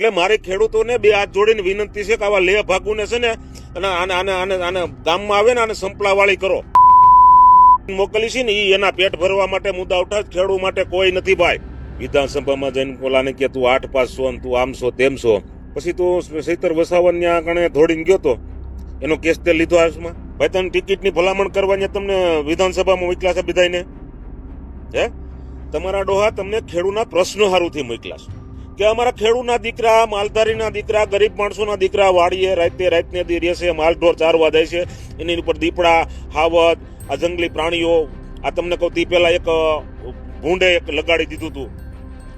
એટલે મારે ખેડૂતોને બે હાથ જોડીને વિનંતી છે કે આવા લે ભાગુને છે ને અને આને ગામમાં આવે ને આને સંપલાવાળી કરો મોકલી છે ને એના પેટ ભરવા માટે મુદ્દા ઉઠા. ખેડૂત માટે કોઈ નથી ભાઈ. વિધાનસભામાં જઈને ઓલાને કે તું 8 પાસ છો તું આમ છો તેમ છો. પછી તું સૈતર વસાવન ત્યાં કણે ધોડીને ગયો તો એનો કેસ તે લીધો હાથમાં. ભાઈ તને ટિકિટની ભલામણ કરવાની તમને વિધાનસભામાં મોકલ્યા છે બધાને. હે તમારા ડોહા તમને ખેડૂતના પ્રશ્નો હારુંથી મોકલ્યા છે કે અમારા ખેડૂતના દીકરા, માલધારીના દીકરા, ગરીબ માણસોના દીકરા વાડીએ રાતને દી રહેશે, માલઢોર ચારવા જાય છે, એની ઉપર દીપડા, હાવદ, આ જંગલી પ્રાણીઓ. આ તમને કહું તી પેલા એક ભૂંડે એક લગાડી દીધું હતું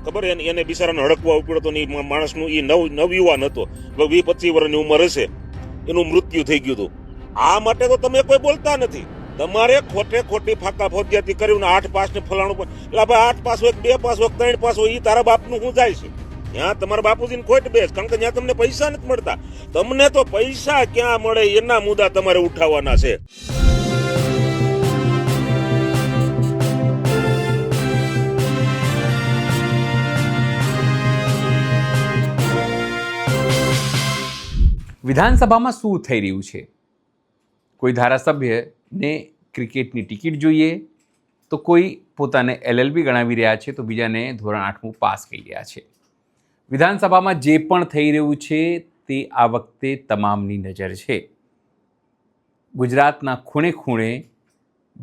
ખબર, એને બિચારાને હડકવા ઉપડ્યો હતો ને માણસનું એ નવયુવાન હતો, 20-25 વર્ષની ઉંમર હશે, એનું મૃત્યુ થઈ ગયું હતું. આ માટે તો તમે કોઈ બોલતા નથી. તમારે ખોટી ફાકા ફોજિયાતી કર્યું ને 8 પાસ ને ફલાણું. એટલે ભાઈ 8 પાસ હોય, 2 પાસ હોય, 3 પાસ હોય, એ તારા બાપનું શું જાય છે? ત્યાં તમારા બાપુજીને ખોટ બેસ, કારણ કે ત્યાં તમને પૈસા નથી મળતા. તમને તો પૈસા ક્યાં મળે એના મુદ્દા તમારે ઉઠાવવાના છે. વિધાનસભામાં શું થઈ રહ્યું છે? કોઈ ધારાસભ્યને ક્રિકેટની ટિકિટ જોઈએ તો કોઈ પોતાને LLB ગણાવી રહ્યા છે તો બીજાને ધોરણ 8મું પાસ કહી રહ્યા છે. વિધાનસભામાં જે પણ થઈ રહ્યું છે તે આ વખતે તમામની નજર છે. ગુજરાતના ખૂણે ખૂણે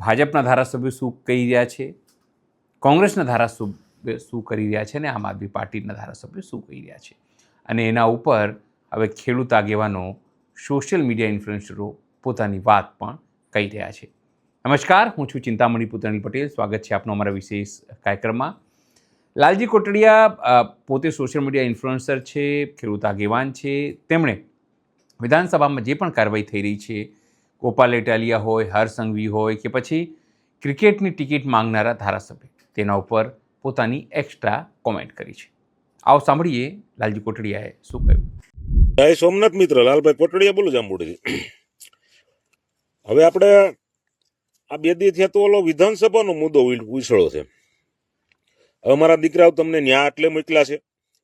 ભાજપના ધારાસભ્યો શું કહી રહ્યા છે, કોંગ્રેસના ધારાસભ્યો શું કરી રહ્યા છે અને આમ આદમી પાર્ટીના ધારાસભ્યો શું કહી રહ્યા છે, અને એના ઉપર હવે ખેડૂત આગેવાનો, સોશિયલ મીડિયા ઇન્ફ્લુએન્સરો પોતાની વાત પણ કહી રહ્યા છે. નમસ્કાર, હું છું ચિંતામણી પુતરાણી પટેલ. સ્વાગત છે આપનો અમારા વિશેષ કાર્યક્રમમાં. લાલજી કોટડિયા પોતે સોશિયલ મીડિયા ઇન્ફ્લુએન્સર છે, ખેડૂત આગેવાન છે. તેમણે વિધાનસભામાં જે પણ કાર્યવાહી થઈ રહી છે, ગોપાલ ઇટાલિયા હોય, હર્ષ સંઘવી હોય કે પછી ક્રિકેટની ટિકિટ માંગનારા ધારાસભ્ય, તેના ઉપર પોતાની એક્સ્ટ્રા કોમેન્ટ કરી છે. આવો સાંભળીએ લાલજી કોટડિયાએ શું કહ્યું. જય સોમનાથ મિત્ર, લાલભાઈ કોટડિયા બોલું જાંબુડીથી. હવે આપણે આ 2 દી થયા તો ઓલો વિધાનસભાનો મુદ્દો ઉછળો છે. હવે મારા દીકરાઓ તમને ન્યા એટલે મોકલ્યા છે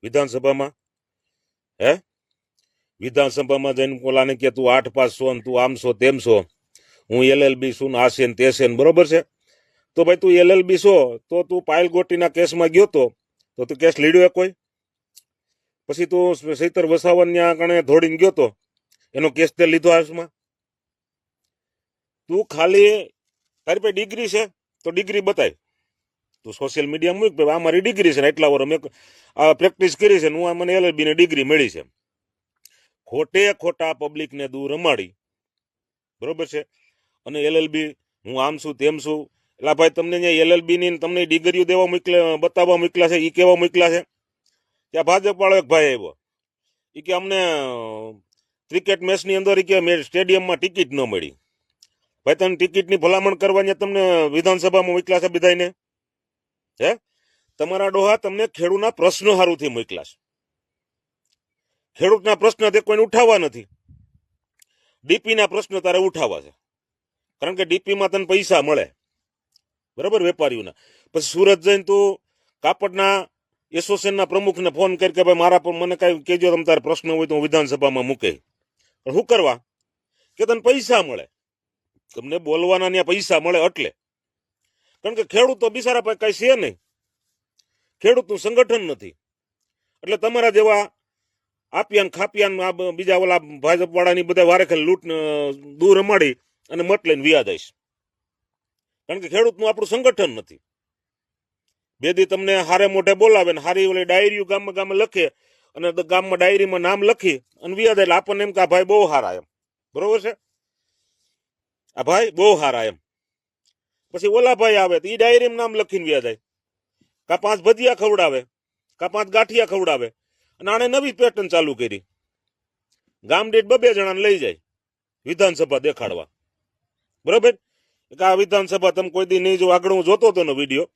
વિધાનસભામાં. હે વિધાનસભામાં જઈને ઓલાને કે તું 8 પાસ છો તું આમ છો તેમ છો, હું LLB છું ને આ છે ને તે છે ને, બરોબર છે? તો ભાઈ તું LLB છો તો તું પાયલ ગોટીના કેસમાં ગયો તો તું કેસ લીડ્યો કોઈ? પછી તું સૈતર વસાવન ત્યાં કણે ધોડીને ગયો તો એનો કેસ તે લીધો હાથમાં? તું ખાલી તારી પાસે ડિગ્રી છે તો ડિગ્રી બતાય. તું સોશિયલ મીડિયા મૂક, આ મારી ડિગ્રી છે ને એટલા વર્ષ મેં પ્રેક્ટિસ કરી છે ને હું મને LLB ની ડિગ્રી મળી છે. ખોટા પબ્લિકને દૂર રમાડી, બરોબર છે? અને LLB હું આમ છું તેમ છું. એટલે ભાઈ તમને અહીંયા LLB ની તમને ડિગ્રીઓ દેવા મોકલ્યા, બતાવવા મોકલ્યા છે, એ કેવા મોકલ્યા છે? ત્યાં ભાજપ વાળો એક ભાઈ આવ્યો, એ કે અમને ક્રિકેટ મેચની અંદર કે સ્ટેડિયમમાં ટિકિટ ન મળી. ભાઈ તને ટિકિટની ભલામણ કરવાની તમને વિધાનસભામાં મોકલ્યા છે બધાને. હે તમારા ડોહા તમને ખેડૂતના પ્રશ્નો હારુંથી મોકલ્યા છે. ખેડૂતના પ્રશ્ન તે કોઈને ઉઠાવવા નથી. ડીપીના પ્રશ્નો તારે ઉઠાવવા છે, કારણ કે ડીપીમાં તને પૈસા મળે, બરાબર, વેપારીઓના. પછી સુરત જઈને તું કાપડના એસોસિએશનના પ્રમુખને ફોન કરી કે ભાઈ મારા પર મને કઈ કહેજો, તમે તારે પ્રશ્ન હોય તો હું વિધાનસભામાં મૂકે. પણ શું કરવા? કે તને પૈસા મળે, તમને બોલવાના ત્યાં પૈસા મળે એટલે. કારણ કે ખેડૂત તો બિચારા પાસે કઈ છે નહીં, ખેડૂતનું સંગઠન નથી. એટલે તમારા જેવા આપિયાન ખાપિયાન બીજા ઓલા ભાજપ વાળાની બધા વારે ખાલી લૂંટ દૂર રમાડી અને મત લઈને વ્યાજ આવીશ. કારણ કે ખેડૂતનું આપણું સંગઠન નથી. 2 દી તમને હારે મોઢે બોલાવે ને હારી ઓલી ડાયરીઓ ગામમાં લખે અને ગામમાં ડાયરીમાં નામ લખી અને વ્યાજ એટલે આપણને એમ કે આ ભાઈ બહુ હારા એમ, બરોબર છે? આ ભાઈ બહુ હારા એમ. પછી ઓલા ભાઈ આવે તો એ ડાયરીમાં નામ લખીને વ્યાજ આવે. કા 5 ભજીયા ખવડાવે, કા 5 ગાંઠિયા ખવડાવે. અને આને નવી પેટર્ન ચાલુ કરી, ગામ દીઠ 2 જણાને લઈ જાય વિધાનસભા દેખાડવા, બરોબર? આ વિધાનસભા તમે કોઈ દી નહીં જો. આગળ હું જોતો હતો વિડીયો,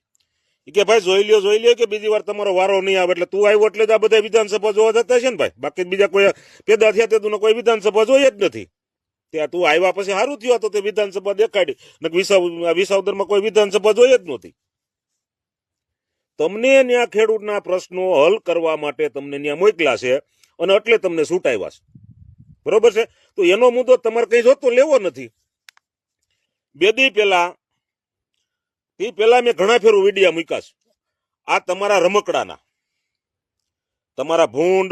કે ભાઈ જોઈ લ્યો કે બીજી વાર તમારો વારો નહીં આવે. એટલે તું આવ્યો એટલે જ આ બધા વિધાનસભા જોવા જતા છે ને ભાઈ. બાકી બીજા કોઈ પેદા થયા તે તું કોઈ વિધાનસભા જોઈએ જ નથી. ત્યાં તું આવ્યા પછી સારું થયું તો તે વિધાનસભા દેખાડી. વિસાવદરમાં કોઈ વિધાનસભા જોઈએ જ નહોતી. તમને ત્યાં ખેડૂતના પ્રશ્નો હલ કરવા માટે તમને ત્યાં મોકલ્યા છે અને એટલે તમને છૂટાવ્યા છે. બરોબર છે? તો એનો મુદ્દો તમારે કઈ જોતો લેવો નથી. બે દી પહેલા મેં ઘણા ફેરું વિડીયા મૂક્યા છે. આ તમારા રમકડાના, તમારા ભૂંડ,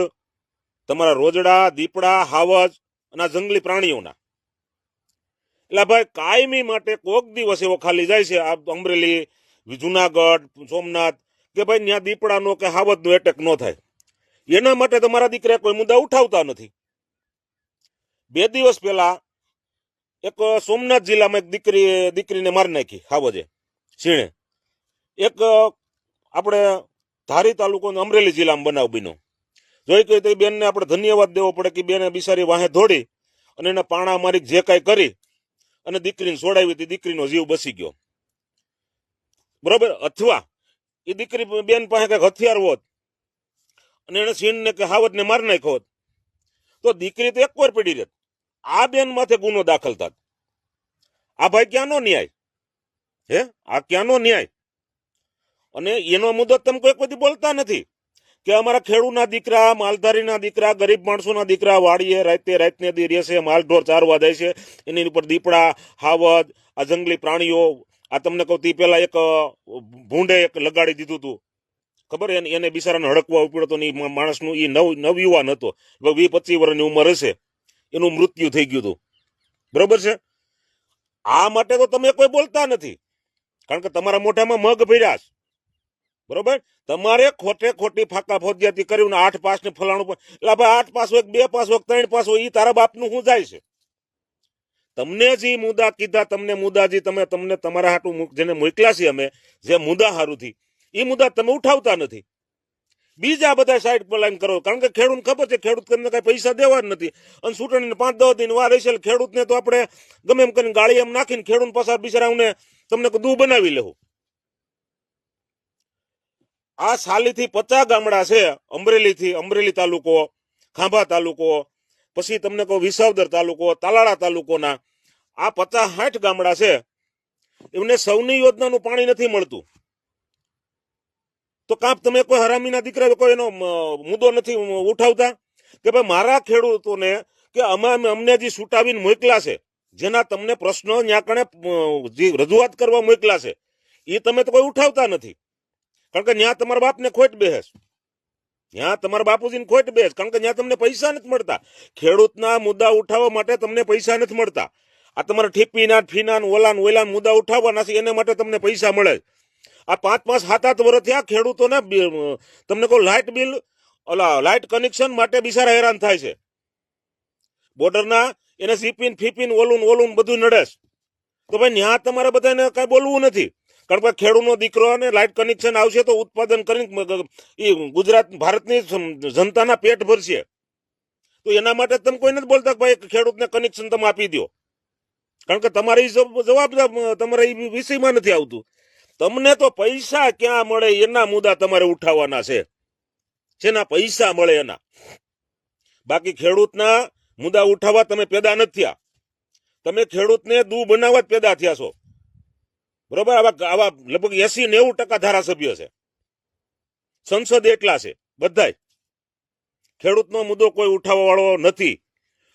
તમારા રોજડા, દીપડા, હાવજ અને આ જંગલી પ્રાણીઓના. એટલે ભાઈ કાયમી માટે કોક દિવસ એવો ખાલી જાય છે આ અમરેલી, જુનાગઢ, સોમનાથ, કે ભાઈ ત્યાં દીપડાનો કે હાવજનો એટેક ન થાય. એના માટે તમારા દીકરા કોઈ મુદ્દા ઉઠાવતા નથી. 2 દિવસ પહેલા એક સોમનાથ જિલ્લામાં એક દીકરીને મારી નાખી હાવજે, શીણે. એક આપણે ધારી તાલુકો અમરેલી જિલ્લામાં બનાવ બન્યો. જોઈ કે તે બેનને આપણે ધન્યવાદ દેવો પડે કે બેને બિચારી વાહે દોડી અને એને પાણા મારી જે કાંઈ કરી અને દીકરીને છોડાવી હતી, દીકરીનો જીવ બસી ગયો. બરોબર? અથવા એ દીકરી બેન પાસે કઈક હથિયાર હોત અને એને સીણને કે હાવજને મારી નાખ્યો હોત તો દીકરી તો એક વાર પડી રહેત. આ બેન માથે ગુનો દાખલ થાત. આ ભાઈ ક્યાંનો ન્યાય? હે, આ ક્યાંનો ન્યાય? અને એનો મુદ્દો તમે કોઈ બધી બોલતા નથી કે અમારા ખેડૂતના દીકરા, માલધારીના દીકરા, ગરીબ માણસોના દીકરા વાડીએ રાતને દી રહેશે, માલઢોર ચારવા જાય છે, એની ઉપર દીપડા, હાવજ, આ જંગલી પ્રાણીઓ. આ તમને કહું તે પેલા એક ભૂંડે એક લગાડી દીધું હતું, ખબર? એને બિચારાને હડકવા ઉપડ્યો હતો ને માણસનું એ નવયુવાન હતો, 20-25 વર્ષની ઉંમર હશે, એનું મૃત્યુ થઈ ગયું હતું. બરોબર છે? આ માટે તો તમે કોઈ બોલતા નથી, કારણ કે તમારા મોઢામાં મગ ભર્યા છે. બરોબર? તમારે ખોટી ફાકા ફોજિયાતી કર્યું ને 8 પાસ ને ફલાણું. એટલે ભાઈ 8 પાસ હોય, 2 પાસ હોય, 3 પાસ હોય, એ તારા બાપનું શું જાય છે? તમને જે મુદ્દા કીધા, તમને મુદ્દા જે તમને તમારા હાટું જેને મોકલ્યા છે અમે, જે મુદ્દા હારુંથી, એ મુદ્દા તમે ઉઠાવતા નથી. બીજા બધા સાઈડ પર લાઈન કરો, કારણ કે ખેડૂત ખબર છે ખેડૂત તમને કઈ પૈસા દેવા જ નથી. અને ચૂંટણીને 5-10 દિન વાર હશે, ખેડૂતને તો આપણે ગમે એમ કરીને ગાળી એમ નાખીને ખેડૂત પાછા બિચારાઓને તમને દૂ બનાવી લેવું. આ સાલીથી 50 ગામડા છે, અમરેલી તાલુકો, ખાંભા તાલુકો, પછી તમને કહું વિસાવદર તાલુકો, તાલાળા તાલુકોના આ 50-60 ગામડા છે. એમને સૌની યોજનાનું પાણી નથી મળતું. તો કાંપ તમે કોઈ હરામીના દીકરા કોઈ એનો મુદ્દો નથી ઉઠાવતા કે ભાઈ મારા ખેડૂતોને કે અમને જે છૂટાવીને મોકલ્યા છે, જેના તમને પ્રશ્નો ત્યાં કણે જે રજૂઆત કરવા મોકલ્યા છે, એ તમે તો કોઈ ઉઠાવતા નથી. કારણ કે ત્યાં તમારા બાપને ખોટ બેસ, ત્યાં તમારા બાપુજીને ખોટ બેસ, કારણ કે ત્યાં તમને પૈસા નથી મળતા. ખેડૂતના મુદ્દા ઉઠાવવા માટે તમને પૈસા નથી મળતા. આ તમારા ઠીપીના, ફીના, ઓલા મુદ્દા ઉઠાવવાના છે, એને માટે તમને પૈસા મળે. આ 5-5, 7-8 વર્ષ થયા ખેડૂતોને તમને કહું લાઇટ બિલ, લાઇટ કનેક્શન માટે બિચારા હેરાન થાય છે. બોર્ડરના એને સીપીન ફીપીન ઓલું બધું નડે છે. તો ભાઈ ત્યાં તમારે બધાને કઈ બોલવું નથી, કારણ કે ખેડૂતનો દીકરો અને લાઇટ કનેક્શન આવશે તો ઉત્પાદન કરીને એ ગુજરાત ભારતની જનતાના પેટ ભરશે. તો એના માટે તમે કોઈ નથી બોલતા કે ભાઈ ખેડૂતને કનેક્શન તમે આપી દો, કારણ કે તમારી જવાબ તમારે એ વિષયમાં નથી આવતું. તમને તો પૈસા ક્યાં મળે એના મુદ્દા તમારે ઉઠાવવાના છે, જેના પૈસા મળે એના. બાકી ખેડૂતના મુદ્દા ઉઠાવવા તમે પેદા નથી થયા. તમે ખેડૂતને દૂ બનાવવા જ પેદા થયા છો. બરોબર? આવા લગભગ 80-90% ધારાસભ્ય છે, સંસદ એટલા છે, બધા ખેડૂતનો મુદ્દો કોઈ ઉઠાવવા વાળો નથી.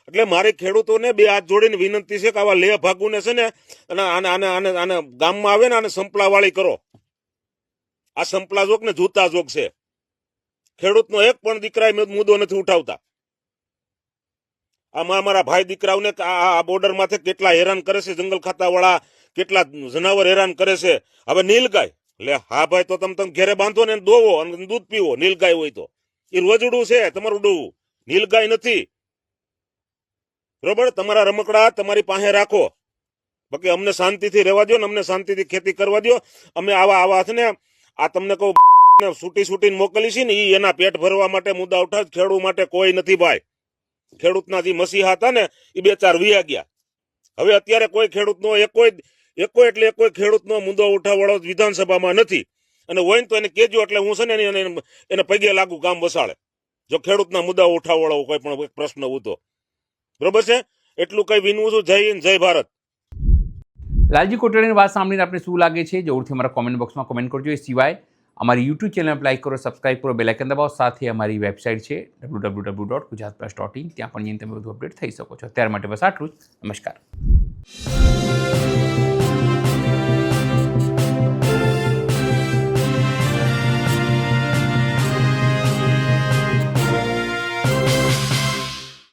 એટલે મારે ખેડૂતોને 2 હાથ જોડીને વિનંતી છે કે આવા લેહ ભાગુને છે ને આને ગામમાં આવે ને આને સંપલા વાળી કરો. આ સંપલા જોક ને જૂતા જોક છે. ખેડૂતનો એક પણ દીકરા મુદ્દો નથી ઉઠાવતા. આમાં મારા ભાઈ દીકરાઓને આ બોર્ડર માથે કેટલા હેરાન કરે છે, જંગલ ખાતા વાળા કેટલા જનાવર હેરાન કરે છે. હવે નીલગાય, લે હા ભાઈ, તો તમે ઘેરે બાંધો ને દોવો અને દૂધ પીવો. નીલગાય હોય તો એ રોજડું છે તમારું ડોવું, નીલગાય નથી. બરોબર? તમારા રમકડા તમારી પાસે રાખો, બાકી અમને શાંતિથી રહેવા દો ને અમને શાંતિથી ખેતી કરવા દો. અમે આવા છે ને આ તમને કહું છૂટીને મોકલી છે ને એ એના પેટ ભરવા માટે મુદ્દા ઉઠાવ. ખેડૂત માટે કોઈ નથી ભાઈ. ખેડૂતના જે મસીહા હતા ને એ 2-4 વિયા ગયા. હવે અત્યારે કોઈ ખેડૂતનો એકોય ખેડૂતનો મુદ્દો ઉઠાવવાળો વિધાનસભામાં નથી. અને હોય તો એને કેજો, એટલે હું છે ને એને પગે લાગુ ગામ વસાડે, જો ખેડૂતના મુદ્દા ઉઠાવવાળો કોઈ પણ પ્રશ્ન હતો. બરોબર છે? એટલું કઈ વિનવું છું. જય હિન્દ, જય ભારત. લાલજી કોટડિયાની વાત સાંભળીને આપણે શું લાગે છે જરૂરથી અમારા કોમેન્ટ બોક્સમાં કોમેન્ટ કરજો. એ સિવાય અમારી યુટ્યુબ ચેનલ પર લાઈક કરો, સબસ્ક્રાઈબ કરો, બેલ આઇકન દબાવો. સાથે અમારી વેબસાઇટ છે www.gujaratplus.in, ત્યાં પણ જઈને તમે બધું અપડેટ થઈ શકો છો. અત્યાર માટે બસ આટલું જ. નમસ્કાર.